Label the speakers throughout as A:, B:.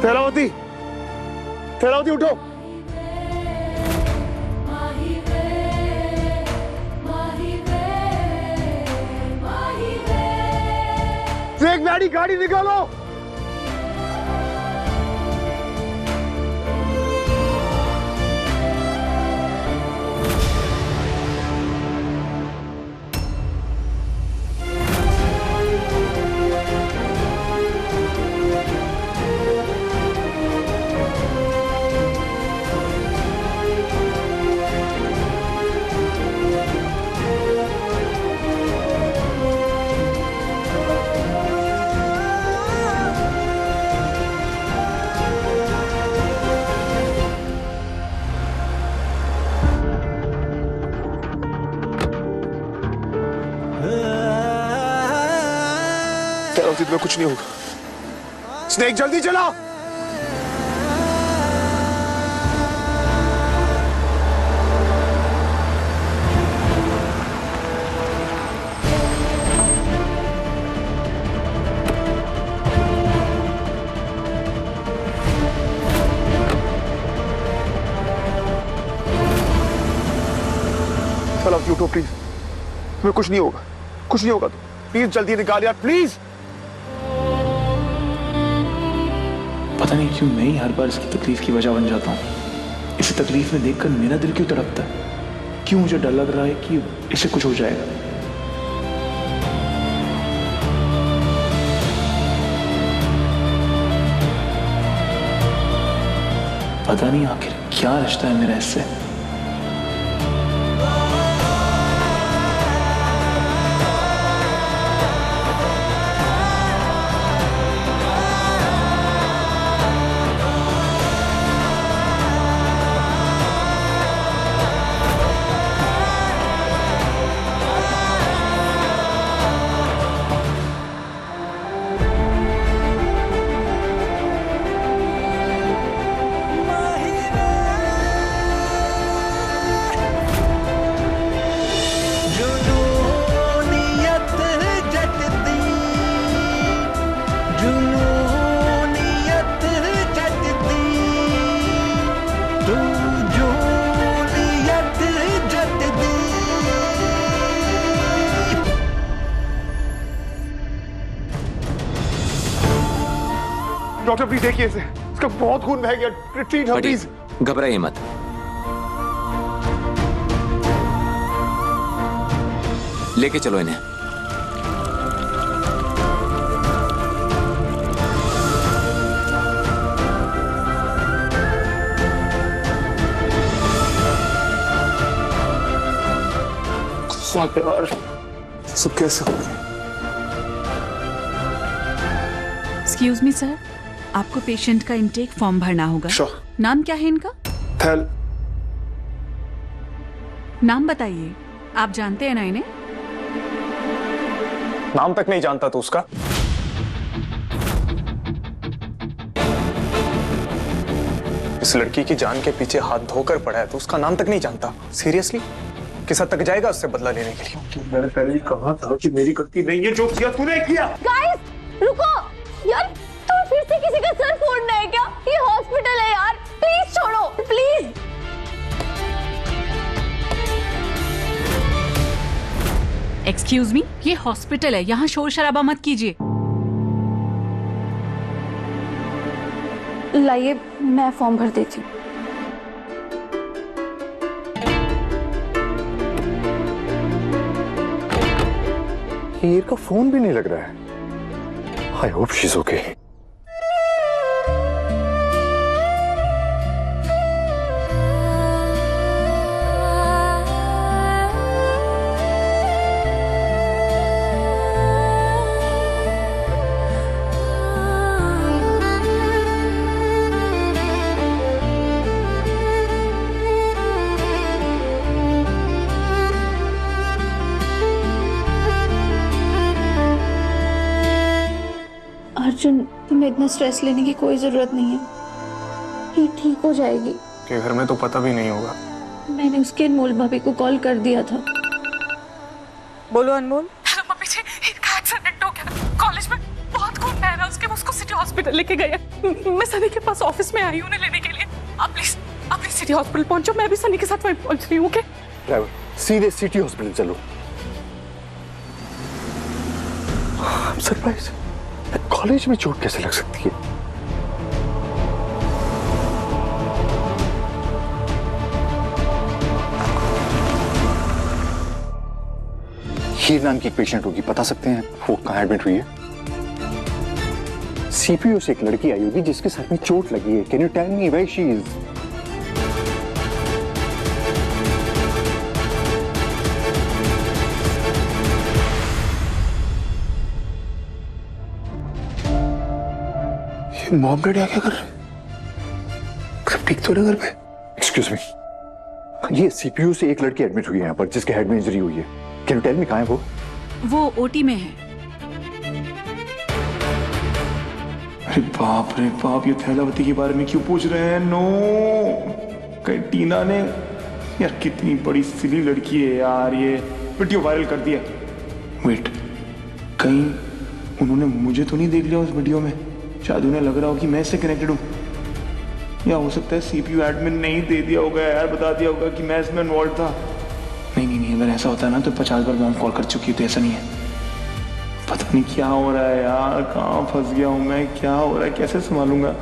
A: थैलावती, थैलावती उठो। एक गाड़ी गाड़ी निकालो। तुम्हें कुछ नहीं होगा। स्नेक जल्दी चला। चलो उठो प्लीज, तुम्हें कुछ नहीं होगा, कुछ नहीं होगा। प्लीज जल्दी निकाल यार प्लीज।
B: पता नहीं क्यों मैं ही हर बार इसकी तकलीफ की वजह बन जाता हूँ। इसे तकलीफ में देखकर मेरा दिल क्यों तड़पता है? क्यों मुझे डर लग रहा है कि इसे कुछ हो जाएगा? पता नहीं आखिर क्या रिश्ता है मेरा इससे।
A: डॉक्टर प्लीज देखिए इसे, इसका बहुत खून बह गया। Treat her please.
C: घबराइए मत। लेके चलो इन्हें।
A: सब कैसे हो गया?
D: एक्सक्यूज मी सर, आपको पेशेंट का इनटेक फॉर्म भरना होगा।
A: Sure.
D: नाम क्या है इनका? नाम बताइए। आप जानते हैं ना इन्हें?
A: नाम तक नहीं जानता तो उसका। इस लड़की की जान के पीछे हाथ धोकर पड़ा है तो उसका नाम तक नहीं जानता। सीरियसली किस हद तक जाएगा उससे बदला लेने के लिए? मैंने पहले ही कहा था कि मेरी गलती नहीं है, जो किया तूने किया।
E: गाइस रुको यार, तुम फिर से किसी का सर फोड़ना है क्या? ये हॉस्पिटल है यार, प्लीज छोड़ो प्लीज।
D: एक्सक्यूज मी, ये हॉस्पिटल है, यहाँ शोर शराबा मत कीजिए।
E: लाइए मैं फॉर्म भर देती हूँ।
A: हीर का फोन भी नहीं लग रहा है। I hope she is okay.
E: Arjun, तुम्हें इतना स्ट्रेस लेने की कोई जरूरत नहीं है। ये ठीक हो जाएगी।
A: के घर में तो पता भी नहीं होगा।
E: मैंने उसके अनमोल भाभी को कॉल कर दिया था।
F: बोलो अनमोल।
D: हेलो मम्मी जी, इनका एक्सीडेंट हो गया, कॉलेज में बहुत खून
F: पैर है उसके, उसको सिटी हॉस्पिटल लेके गए। मैं सनी के पास ऑफिस में आई हूँ उन्हें लेने के लिए। आप प्लीज सिटी हॉस्पिटल पहुंचो, मैं भी सनी के साथ वहीं पहुंच रही हूँ। ओके
A: ड्राइवर, सीधे सिटी हॉस्पिटल चलो। सरप्राइज, कॉलेज में चोट कैसे लग सकती है? हीर नाम की एक पेशेंट होगी, बता सकते हैं वो कहाँ एडमिट हुई है? सीपीयू से एक लड़की आई होगी जिसके सर में चोट लगी है। Can you tell me where she is? Mom daddy क्या कर रहे हैं? सब ठीक तो नहीं घर पे? एक्सक्यूज मी, ये सीपीयू से एक लड़की एडमिट हुई है यहाँ पर जिसके हेड में इंजरी हुई है। कैन यू टेल मी कहाँ है वो
D: ओटी में है।
B: अरे बाप रे बाप, ये थैलावती के बारे में क्यों पूछ रहे हैं? नो, कहीं टीना ने, यार कितनी बड़ी सिली लड़की है यार, ये वीडियो वायरल कर दिया। वेट, कहीं उन्होंने मुझे तो नहीं देख लिया उस वीडियो में? शायद उन्हें लग रहा हो कि मैं इससे कनेक्टेड हूँ, या हो सकता है सीपीयू एडमिन नहीं दे दिया होगा यार, बता दिया होगा कि मैं इसमें इन्वॉल्व था। नहीं, अगर ऐसा होता है ना तो 50 बार मॉम कॉल कर चुकी है, तो ऐसा नहीं है। पता नहीं क्या हो रहा है यार, कहाँ फंस गया हूँ मैं, क्या हो रहा है, कैसे संभालूंगा?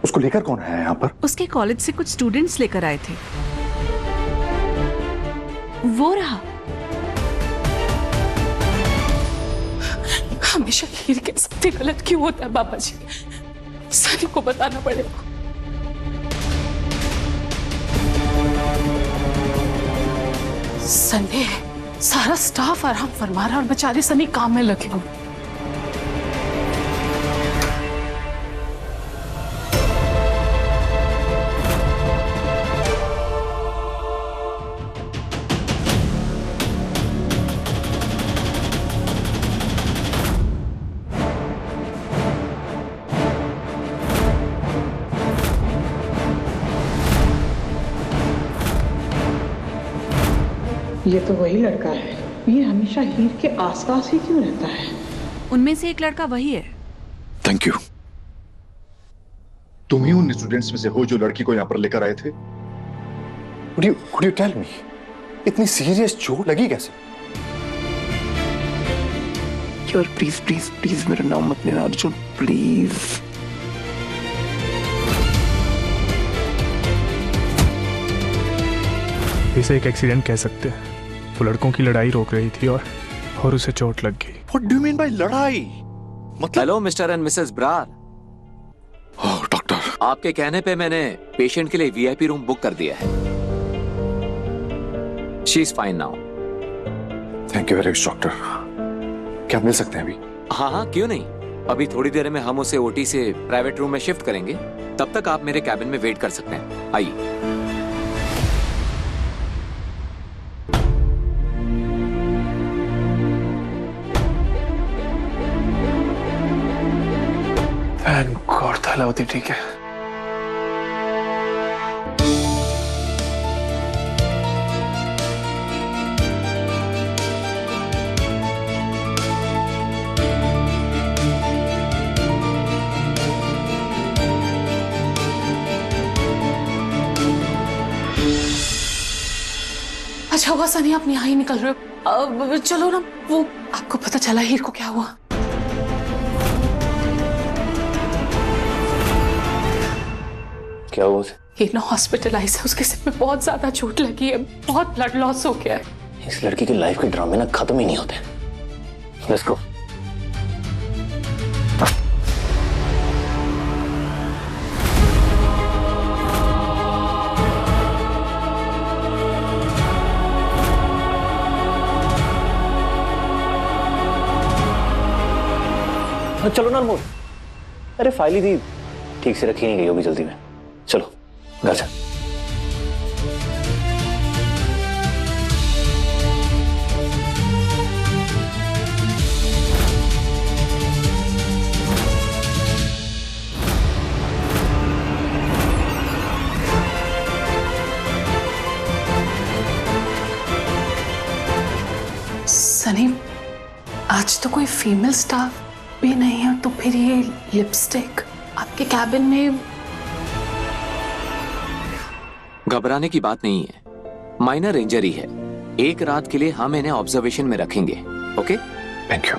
A: उसको लेकर कौन आया यहाँ पर?
D: उसके कॉलेज से कुछ स्टूडेंट्स लेकर आए थे। वो रहा।
F: हमेशा हीर के साथ गलत क्यों होता है बाबा जी? सनी को बताना पड़ेगा। संडे है, सारा स्टाफ आराम फरमा रहा और बेचारे सनी काम में लगे हुए।
G: ये तो वही लड़का है, ये हमेशा हीर के आसपास ही क्यों रहता है?
D: उनमें से एक लड़का वही है।
A: Thank you. तुम ही उन स्टूडेंट्स में से हो जो लड़की को यहाँ पर लेकर आए थे? Could you tell me, इतनी सीरियस चोट लगी कैसे?
B: यार प्लीज प्लीज प्लीज मेरा नाम मत लेना अर्जुन, प्लीज।
H: इसे एक एक्सीडेंट कह सकते हैं। वो लड़कों की लड़ाई रोक रही थी और उसे चोट लग गई।
A: What do you mean by लड़ाई? मतलब?
C: Hello mister and Mrs Brar.
A: Doctor,
C: आपके कहने पे मैंने पेशेंट के लिए वीआईपी रूम बुक कर दिया है। She is fine now.
A: Thank you very much doctor. क्या मिल सकते हैं अभी?
C: हाँ, क्यों नहीं। अभी थोड़ी देर में हम उसे ओटी से प्राइवेट रूम में शिफ्ट करेंगे, तब तक आप मेरे कैबिन में वेट कर सकते हैं। आइए।
B: थैंक गॉड थैलावती ठीक है।
F: अच्छा हुआ सनी आप यहाँ ही निकल रहे हो। चलो ना, वो आपको पता चला हीर को क्या हुआ?
C: क्या हुआ उसे?
F: ये ना हॉस्पिटलाइज है, उसके सिर में बहुत ज्यादा चोट लगी है, बहुत ब्लड लॉस हो गया है।
C: इस लड़की की लाइफ के ड्रामे ना खत्म ही नहीं होते। Let's go.
I: चलो ना अनमोल, अरे फाइल ही थी, ठीक से रखी नहीं गई होगी जल्दी में। चलो घर जा।
F: सनी, आज तो कोई फीमेल स्टाफ भी नहीं है तो फिर ये लिपस्टिक आपके कैबिन में?
C: घबराने की बात नहीं है, माइनर इंजरी है। एक रात के लिए हम इन्हें ऑब्जर्वेशन में रखेंगे। Okay,
A: thank you.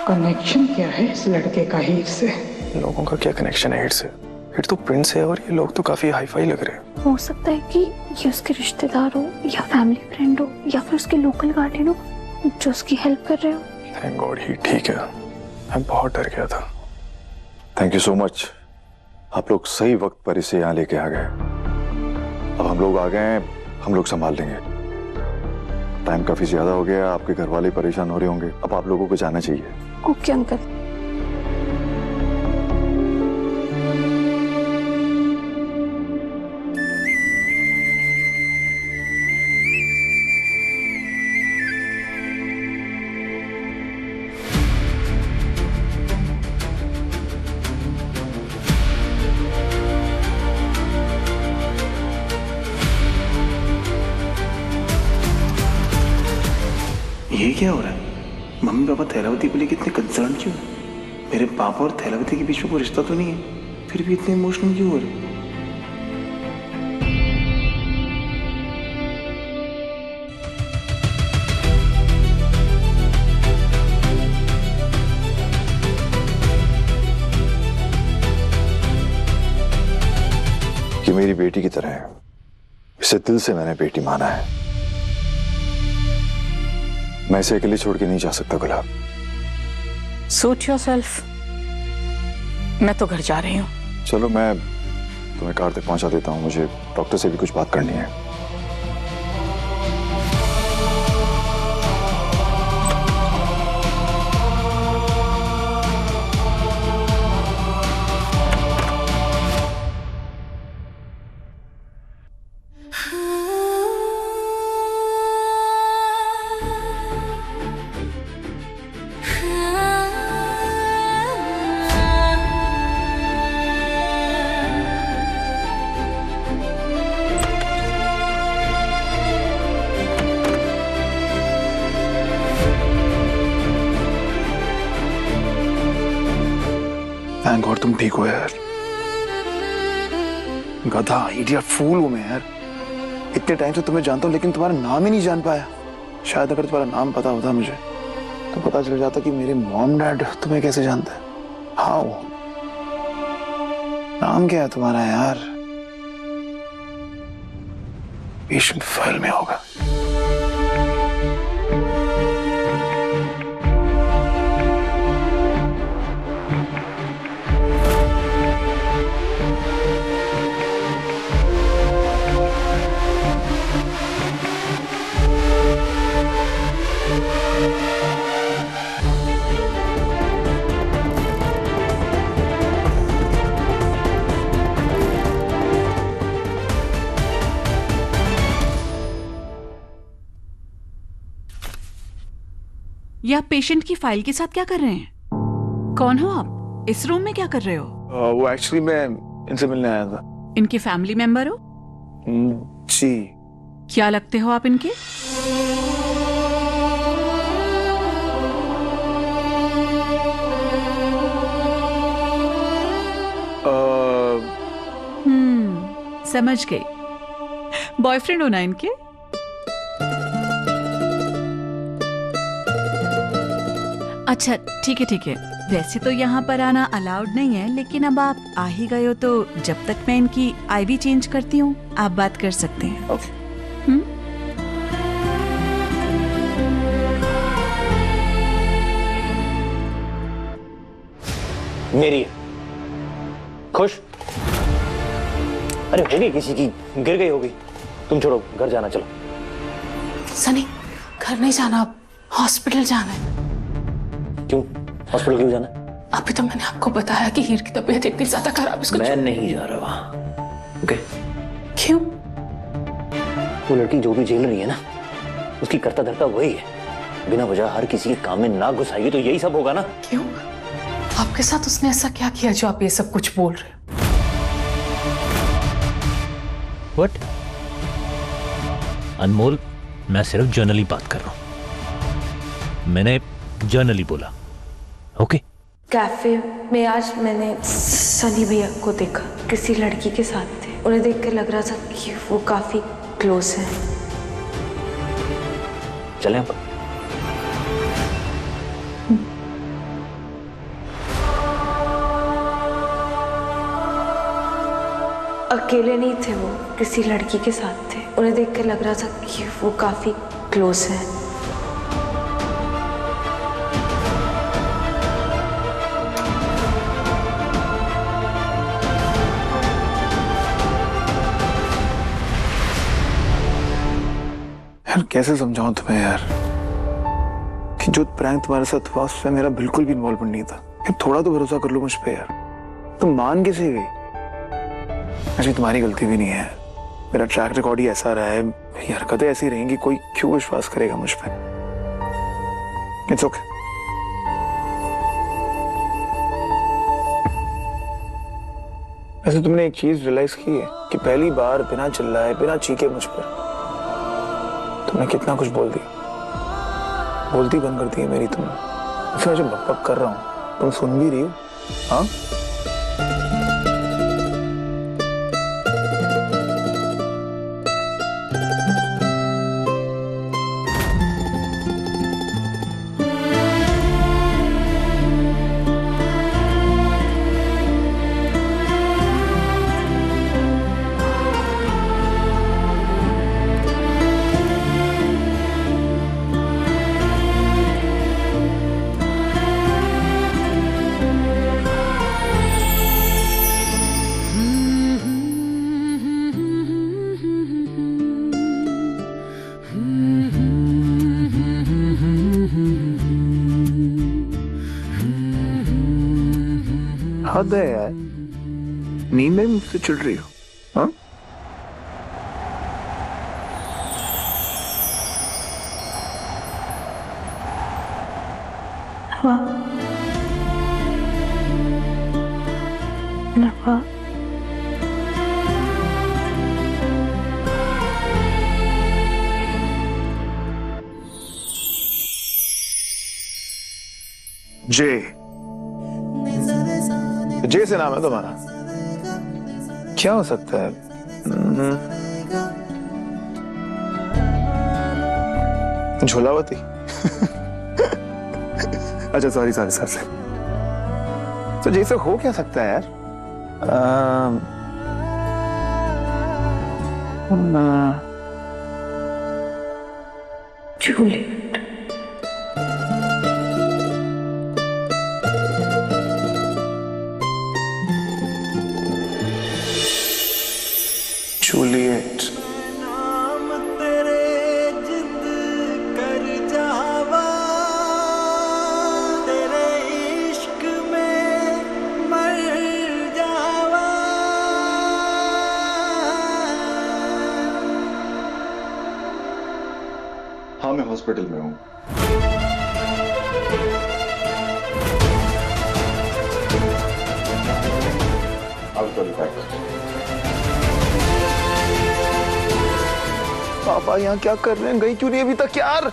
G: कनेक्शन क्या है इस लड़के का हीर से?
A: लोगों का क्या कनेक्शन है हिट से? हिट तो प्रिंस है और ये लोग तो काफी हाई फाई लग रहे हैं।
E: हो सकता है कि ये उसके रिश्तेदार हो या फैमिली फ्रेंड हो या फिर उसके लोकल गार्डियन हो जो उसकी हेल्प कर रहे हो।
A: थैंक गॉड ही ठीक है, मैं बहुत डर गया था।
J: थैंक यू सो मच, आप लोग सही वक्त पर इसे यहाँ लेके आ गए। अब हम लोग आ गए हैं, हम लोग संभाल लेंगे। टाइम काफी ज्यादा हो गया, आपके घर वाले परेशान हो रहे होंगे। अब आप लोगों को जाना चाहिए।
E: Okay uncle.
B: ये क्या हो रहा है? मम्मी पापा थैलावती को लेकर इतने कंसर्न क्यों? मेरे पापा और थैलावती के बीच में कोई रिश्ता तो नहीं है, फिर भी इतने इमोशनल क्यों हो रहे?
J: कि मेरी बेटी की तरह है, इसे दिल से मैंने बेटी माना है। मैं इसे अकेले छोड़ के नहीं जा सकता गुलाब।
F: सूट योरसेल्फ, मैं तो घर जा रही हूँ।
J: चलो मैं तुम्हें कार तक पहुंचा देता हूँ, मुझे डॉक्टर से भी कुछ बात करनी है।
B: थैंक गॉड तुम ठीक हो यार। गधा, इडियट, फूल हूं मैं यार। इतने टाइम से तुम्हें जानता हूं लेकिन तुम्हारा नाम ही नहीं जान पाया। शायद अगर तुम्हारा नाम पता होता मुझे तो पता चल जाता कि मेरे मॉम डैड तुम्हें कैसे जानते हैं। हाँ, नाम क्या है तुम्हारा यार? पेशेंट फाइल में होगा।
D: ये आप पेशेंट की फाइल के साथ क्या कर रहे हैं? कौन हो आप? इस रूम में क्या कर रहे हो?
B: वो एक्चुअली मैं इनसे मिलने आया था।
D: इनके फैमिली मेंबर हो?
B: जी।
D: क्या लगते हो आप इनके? समझ गई। बॉयफ्रेंड हो ना इनके? अच्छा ठीक है ठीक है। वैसे तो यहाँ पर आना अलाउड नहीं है, लेकिन अब आप आ ही गए हो तो जब तक मैं इनकी आईवी चेंज करती हूँ आप बात कर सकते हैं।
B: ओके।
I: मेरी है। खुश? अरे होगी किसी की, गिर गई होगी। तुम छोड़ो, घर जाना। चलो।
F: सनी, घर नहीं जाना, अब हॉस्पिटल जाना है।
I: क्यों हॉस्पिटल क्यों जाना?
F: अभी तो मैंने आपको बताया कि हीर की तबीयत इतनी ज्यादा खराब, उसको
I: मैं नहीं जा रहा वहां। ओके?
F: क्यों?
I: वो लड़की जो भी झेल रही है ना, उसकी करता धरता वही है। बिना वजह हर किसी के काम में ना घुसाएगी तो यही सब होगा ना।
F: क्यों? आपके साथ उसने ऐसा क्या किया जो आप ये सब कुछ बोल रहे हो?
K: व्हाट? अनमोल, मैं सिर्फ जनरली बात कर रहा हूं, मैंने जनरली बोला, ओके?
L: कैफे में आज मैंने सनी भैया को देखा, किसी लड़की के साथ थे। उन्हें देख कर लग रहा था कि वो काफी क्लोज हैं।
I: चलें अब?
L: अकेले नहीं थे वो, किसी लड़की के साथ थे। उन्हें देख कर लग रहा था कि वो काफी क्लोज हैं।
B: यार कैसे समझाऊं तुम्हें यार कि जो प्रैंक तुम्हारे साथ हुआ उसमें मेरा बिल्कुल भी इन्वॉल्वमेंट नहीं था। यार थोड़ा तो भरोसा कर लो मुझ पे यार। तुम मान कैसे गई? अच्छा तुम्हारी गलती भी नहीं है, मेरा ट्रैक रिकॉर्ड ही ऐसा रहा है, मेरी हरकतें ऐसी रहेंगी, कोई क्यों विश्वास करेगा मुझ पे? It's okay. वैसे तुमने एक चीज रियलाइज की है कि पहली बार बिना चिल्लाए बिना चीखे मुझ पर तुमने कितना कुछ बोल दिया। बोलती बंद कर दी है मेरी तुमने। अच्छा मैं जो बकबक कर रहा हूँ तुम सुन भी रही हो? हाँ हद है यार, नींद में मुझसे चिढ़ रही हो? हाँ जे जे से नाम है तुम्हारा? क्या हो सकता है? झोलावती? अच्छा सॉरी सॉरी सॉरी। तो जैसे हो क्या सकता है यार?
L: जूलियट।
B: जूलियट।
J: हाँ मैं हॉस्पिटल में हूँ।
B: पापा यहाँ क्या कर रहे हैं? गई क्यों नहीं अभी तक यार?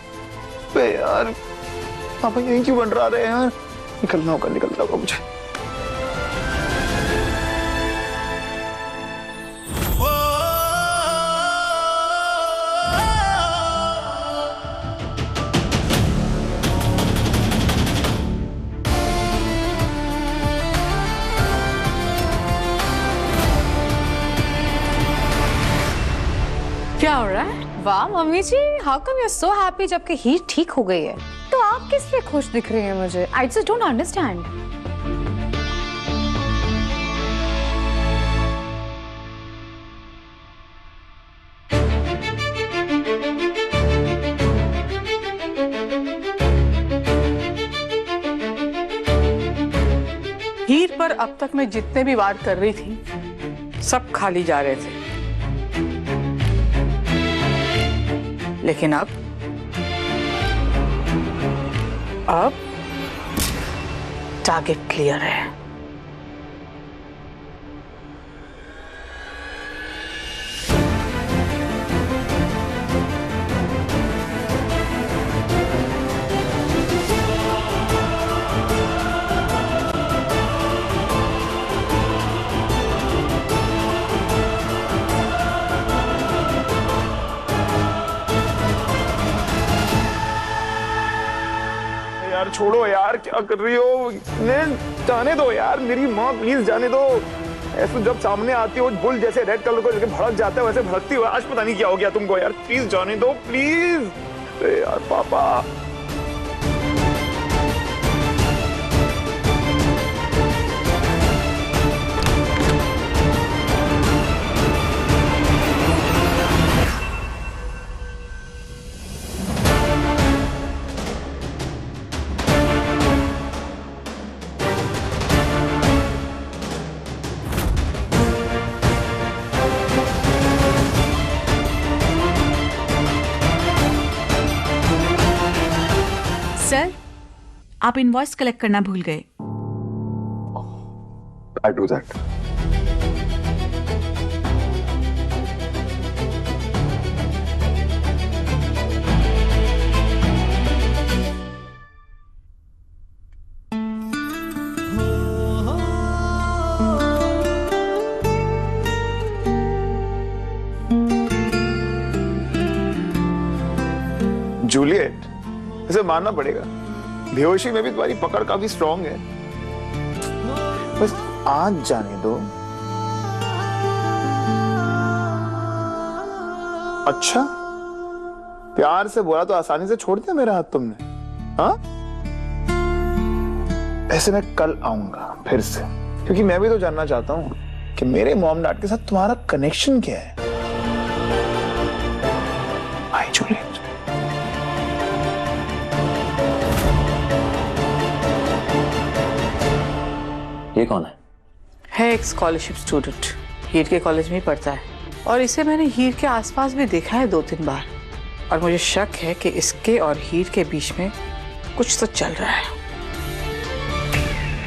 B: बे यार पापा यहीं क्यों बन रहा रहे यार? निकलना होगा मुझे।
F: क्या हो रहा है?
M: वाह mummy ji, how come you are so happy जबकि हीट ठीक हो गई है? तो आप किस लिए खुश दिख रही हैं मुझे? I just don't understand.
G: Heer पर अब तक मैं जितने भी वार कर रही थी सब खाली जा रहे थे, लेकिन अब टारगेट क्लियर है।
B: छोड़ो यार, क्या कर रही हो? जाने दो यार, मेरी माँ प्लीज जाने दो। ऐसे जब सामने आती हो बुल जैसे रेड कलर को लेके भड़क जाता है, वैसे भड़कती हो। आज पता नहीं क्या हो गया तुमको यार, प्लीज जाने दो प्लीज। अरे यार पापा।
D: सर, आप इनवॉइस कलेक्ट करना भूल गए।
J: I do that.
B: जूलियट, इसे मानना पड़ेगा, बेहोशी में भी तुम्हारी पकड़ काफी स्ट्रांग है। बस आज जाने दो। अच्छा, प्यार से बोला तो आसानी से छोड़ दिया मेरा हाथ तुमने? हाँ, ऐसे मैं कल आऊंगा फिर से, क्योंकि मैं भी तो जानना चाहता हूँ कि मेरे मॉम डैड के साथ तुम्हारा कनेक्शन क्या है। आई जूलियट।
I: ये कौन
G: है एक स्कॉलरशिप स्टूडेंट, हीर के कॉलेज में ही पढ़ता है, और इसे मैंने हीर के आसपास भी देखा है 2-3 बार, और मुझे शक है कि इसके और हीर के बीच में कुछ तो चल रहा है।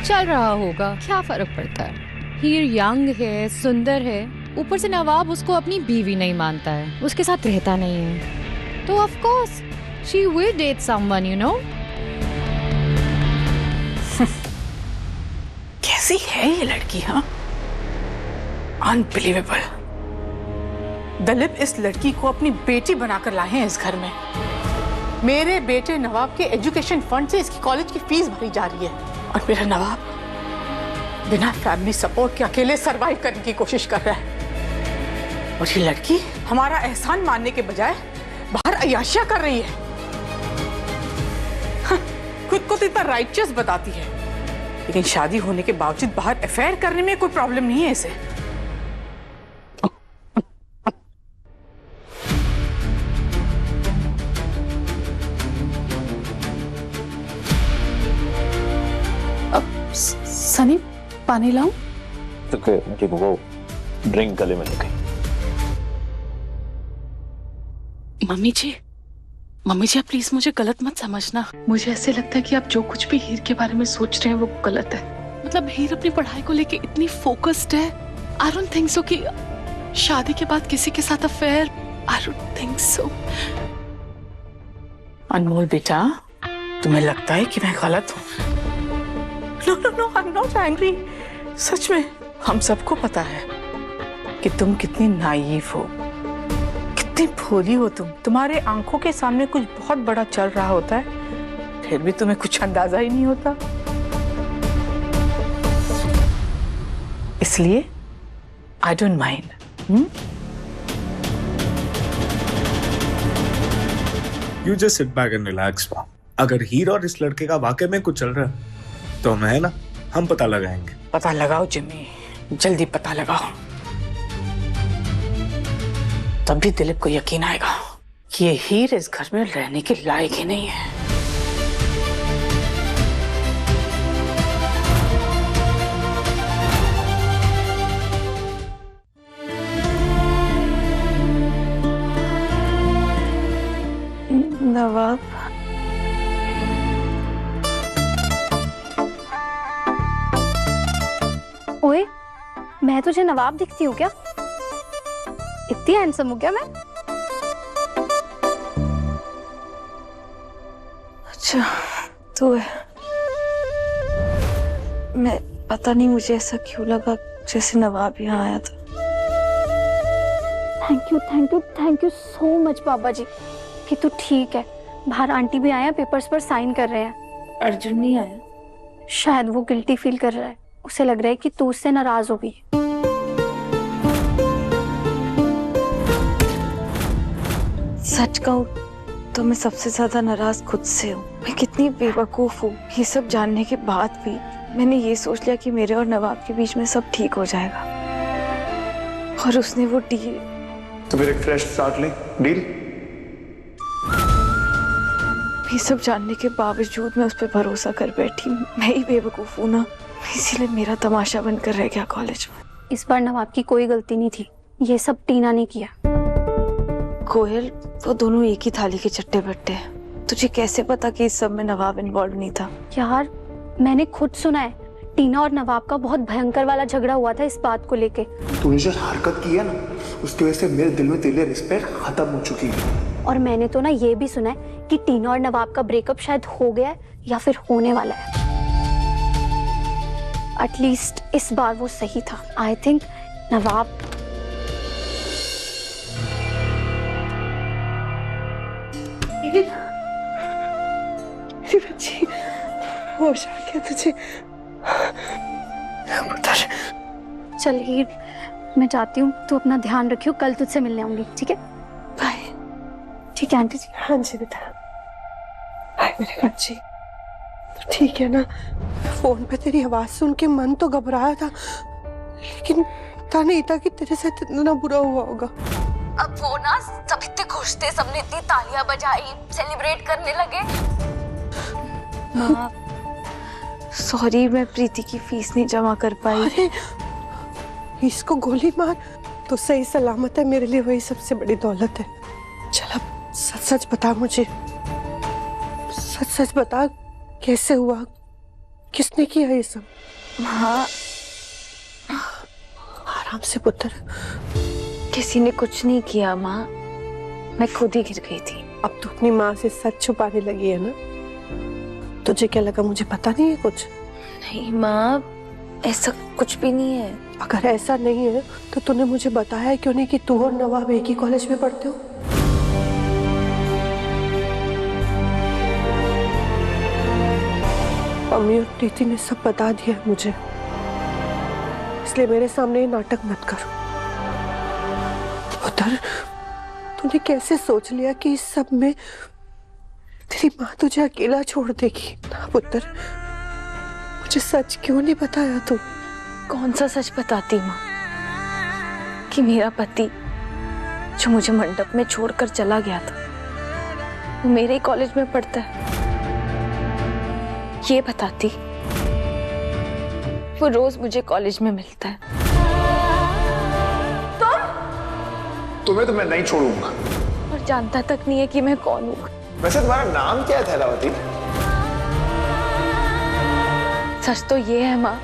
N: चल रहा होगा, क्या फर्क पड़ता है? हीर यंग है, सुंदर है, ऊपर से नवाब उसको अपनी बीवी नहीं मानता है, उसके साथ रहता नहीं है, तो of course she will date someone, you know.
G: कैसी है ये लड़की? हाँ, अनबिलीवेबल। दलीप इस लड़की को अपनी बेटी बनाकर लाए हैं इस घर में। मेरे बेटे नवाब के एजुकेशन फंड से इसकी कॉलेज की फीस भरी जा रही है, और मेरा नवाब बिना फैमिली सपोर्ट के अकेले सरवाइव करने की कोशिश कर रहा है, और ये लड़की हमारा एहसान मानने के बजाय बाहर अय्याशियां कर रही है। हाँ, खुद को तो इतना राइचियस बताती है, लेकिन शादी होने के बावजूद बाहर अफेयर करने में कोई प्रॉब्लम नहीं है इसे। अब सनी, पानी लाऊं?
I: तो वो ड्रिंक गले में लग गई।
F: मम्मी जी आप प्लीज मुझे गलत मत समझना। मुझे ऐसे लगता है कि आप जो कुछ भी हीर के बारे में सोच रहे हैं वो गलत है। मतलब हीर अपनी पढ़ाई को लेके इतनी फोकस्ड है। आई डोंट थिंक सो कि शादी के बाद किसी के साथ affair. I don't think so.
G: Anmol बेटा, तुम्हें लगता है कि मैं गलत हूँ? No, I am not angry. सच में हम सबको पता है कि तुम कितनी नाइव हो, कितनी भोली हो तुम। तुम्हारे आंखों के सामने कुछ बहुत बड़ा चल रहा होता है, फिर भी तुम्हें कुछ अंदाजा ही नहीं होता। इसलिए I don't mind.
A: You just sit back and relax. अगर हीर और इस लड़के का वाकई में कुछ चल रहा है तो हमें है ना, हम पता लगाएंगे।
G: पता लगाओ जिम्मी, जल्दी पता लगाओ, तब भी दिलीप को यकीन आएगा कि ये हीर इस घर में रहने के लायक ही नहीं है।
L: नवाब,
E: ओए, मैं तुझे नवाब दिखती हूँ क्या? इतनी हैंडसम हूँ क्या मैं?
L: अच्छा तू है। मैं पता नहीं मुझे ऐसा क्यों लगा जैसे नवाब यहाँ आया था।
E: थैंक यू सो मच बाबा जी कि तू ठीक है। बाहर आंटी भी आए हैं, पेपर्स पर साइन कर रहे हैं।
L: अर्जुन नहीं आया? शायद वो गिल्टी फील कर रहा है, उसे लग रहा है कि तू उससे नाराज हो गई। सच कहूं तो मैं सबसे ज्यादा नाराज खुद से हूँ। मैं कितनी बेवकूफ हूँ। ये सब जानने के बाद भी मैंने ये सोच लिया कि मेरे और नवाब के बीच में सब ठीक हो जाएगा, और उसने वो डील।
A: तो फिर एक फ्रेश स्टार्ट लें, डील।
L: ये सब जानने के बावजूद मैं उस पर भरोसा कर बैठी। मैं ही बेवकूफ हूँ ना, इसीलिए मेरा तमाशा बनकर रह गया कॉलेज में। इस बार नवाब की कोई गलती नहीं थी, ये सब टीना ने किया। कोयल, वो दोनों एक ही थाली के चट्टे बट्टे हैं। तुझे कैसे पता कि इस सब में नवाब इन्वॉल्व नहीं था? यार मैंने खुद सुना है, टीना और नवाब का बहुत भयंकर वाला झगड़ा हुआ था इस बात को लेके।
A: तूने जो हरकत की है ना, उसकी वजह से मेरे दिल में तेरे रिस्पेक्ट खत्म हो चुकी है।
L: और मैंने तो ना ये भी सुना है कि टीना और नवाब का ब्रेकअप शायद हो गया है या फिर होने वाला है। एटलीस्ट इस बार वो सही था। आई थिंक नवाब
G: मेरी बच्ची होश आ गया तुझे?
L: चल हीर, मैं जाती हूँ, तू अपना ध्यान रखियो, कल तुझसे मिलने आऊंगी, ठीक है? बाय। ठीक है आंटी जी।
G: हाँ जी बेटा। हाय मेरे बच्चे, तो ठीक है ना? फोन पे तेरी आवाज सुन के मन तो घबराया था, लेकिन पता नहीं था कि तेरे साथ इतना बुरा हुआ होगा।
E: अब वो ना सब इतने खुश थे, सबने इतनी तालियां बजाई, सेलिब्रेट करने लगे।
L: माँ सॉरी, मैं प्रीति की फीस नहीं जमा कर पाई।
G: अरे इसको गोली मार तो सही सलामत है, मेरे लिए वही सबसे बड़ी दौलत है। चल अब सच सच बता मुझे, सच सच बता, कैसे हुआ, किसने किया ये सब?
L: माँ
G: आराम से पुत्र।
L: किसी ने कुछ नहीं किया माँ, मैं खुद ही गिर गई थी।
G: अब तू अपनी माँ से सच छुपाने लगी है ना? तुझे क्या लगा मुझे पता नहीं है कुछ?
L: नहीं माँ, ऐसा कुछ भी नहीं है।
G: अगर ऐसा नहीं है तो तूने मुझे बताया क्यों नहीं कि तू और नवाब एक ही कॉलेज में पढ़ते हो? मम्मी और प्रीति ने सब बता दिया मुझे, इसलिए मेरे सामने ये नाटक मत कर। पुत्र, तूने कैसे सोच लिया कि इस सब में तेरी माँ तुझे अकेला छोड़ देगी? ना पुत्र, मुझे सच क्यों नहीं बताया तू?
L: कौन सा सच बताती माँ? कि मेरा पति जो मुझे मंडप में छोड़कर चला गया था, वो मेरे ही कॉलेज में पढ़ता है। ये बताती, वो रोज मुझे कॉलेज में मिलता है।
A: तुम्हें तो मैं नहीं छोड़ूंगा।
L: और जानता तक नहीं है कि मैं कौन हूँ।
A: वैसे तुम्हारा नाम क्या है थैलावती?
L: सच तो ये है माँ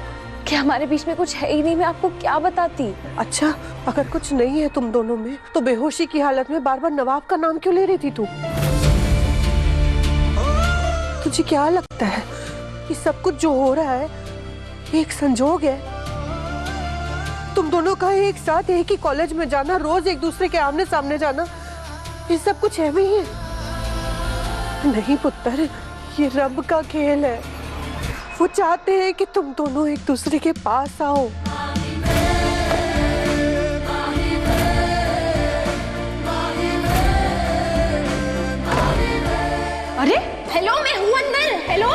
L: कि हमारे बीच में कुछ है ही नहीं, मैं आपको क्या बताती।
G: अच्छा, अगर कुछ नहीं है तुम दोनों में, तो बेहोशी की हालत में बार बार नवाब का नाम क्यों ले रही थी तू? तुझे क्या लगता है कि सब कुछ जो हो रहा है एक संजोग है? तुम दोनों का एक साथ एक ही कॉलेज में जाना, रोज एक दूसरे के आमने सामने जाना, ये सब कुछ है ही है? नहीं पुत्र, ये रब का खेल है। वो चाहते हैं कि तुम दोनों एक दूसरे के पास आओ।
E: अरे हेलो, मैं हूँ अंदर। हेलो।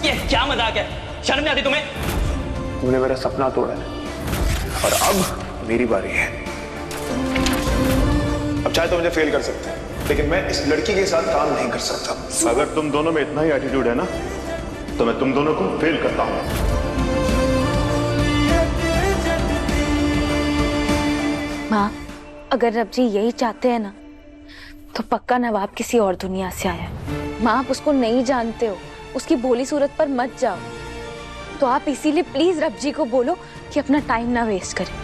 O: ये क्या मजाक है? शर्म नहीं आती तुम्हें?
A: तुमने मेरा सपना तोड़ा है और अब मेरी बारी है। अब चाहे तो मुझे फेल कर सकते हैं, लेकिन मैं इस लड़की के साथ काम नहीं कर सकता।
B: अगर तुम दोनों में इतना ही एटीट्यूड है ना, तो मैं तुम दोनों को फेल करता हूं।
L: माँ, अगर रब जी यही चाहते हैं ना, तो पक्का नवाब किसी और दुनिया से आया है। माँ, आप उसको नहीं जानते हो, उसकी भोली सूरत पर मत जाओ। तो आप इसीलिए प्लीज रब जी को बोलो कि अपना टाइम ना वेस्ट करें।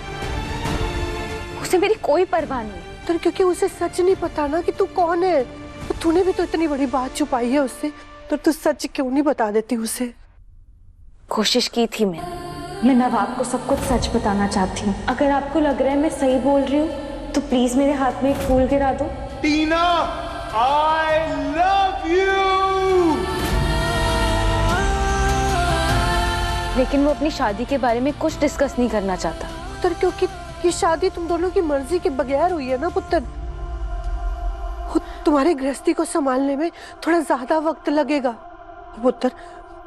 L: उसे मेरी कोई परवाह नहीं।
G: तो क्योंकि उसे सच नहीं पता ना कि तू कौन है। तो तूने भी तो इतनी बड़ी बात छुपाई है उससे, तो तू सच क्यों नहीं बता देती उसे?
L: कोशिश की थी मैं नवाब को सब कुछ सच बताना चाहती हूँ। अगर आपको लग रहा है मैं सही बोल रही हूँ, तो प्लीज मेरे हाथ में एक फूल गिरा दो।
B: टीना, I love you!
L: लेकिन वो अपनी शादी के बारे में कुछ डिस्कस नहीं करना चाहता।
P: पुत्र, क्योंकि ये शादी तुम दोनों की मर्जी के बगैर हुई है ना पुत्र। तुम्हारे गृहस्थी को संभालने में थोड़ा ज्यादा वक्त लगेगा पुत्र।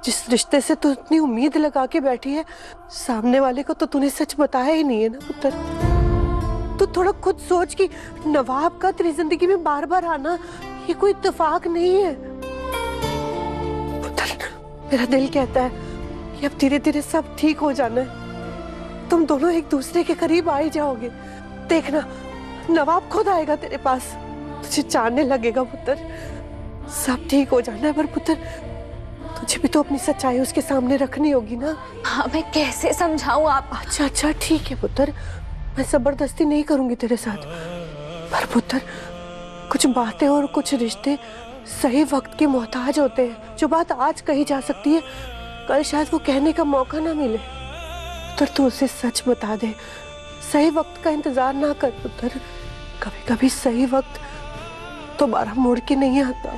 P: जिस रिश्ते से तू इतनी उम्मीद लगा के बैठी है, सामने वाले को तो तूने सच बताया ही नहीं है ना पुत्र। तू थोड़ा खुद सोच कि नवाब का तेरी जिंदगी में बार बार आना ये कोई इत्तेफाक नहीं है पुत्र। मेरा दिल कहता है कि अब धीरे धीरे सब ठीक हो जाना है। तुम दोनों एक दूसरे के करीब आ ही जाओगे। देखना, नवाब खुद आएगा तेरे पास, तुझे जानने लगेगा पुत्र। सब ठीक हो जाना है। पर पुत्र, तुझे भी तो अपनी सच्चाई उसके सामने रखनी होगी ना।
L: हाँ, मैं कैसे समझाऊं आप?
P: अच्छा अच्छा ठीक है पुत्र, मैं जबरदस्ती नहीं करूंगी तेरे साथ। पर पुत्र, कुछ बातें और कुछ रिश्ते सही वक्त के मोहताज होते हैं। जो बात आज कही जा सकती है, कल शायद वो कहने का मौका ना मिले। पुत्र, तू उसे सच बता दे। सही वक्त का इंतजार ना कर पुत्र। कभी कभी सही वक्त दोबारा मुड़ के नहीं आता।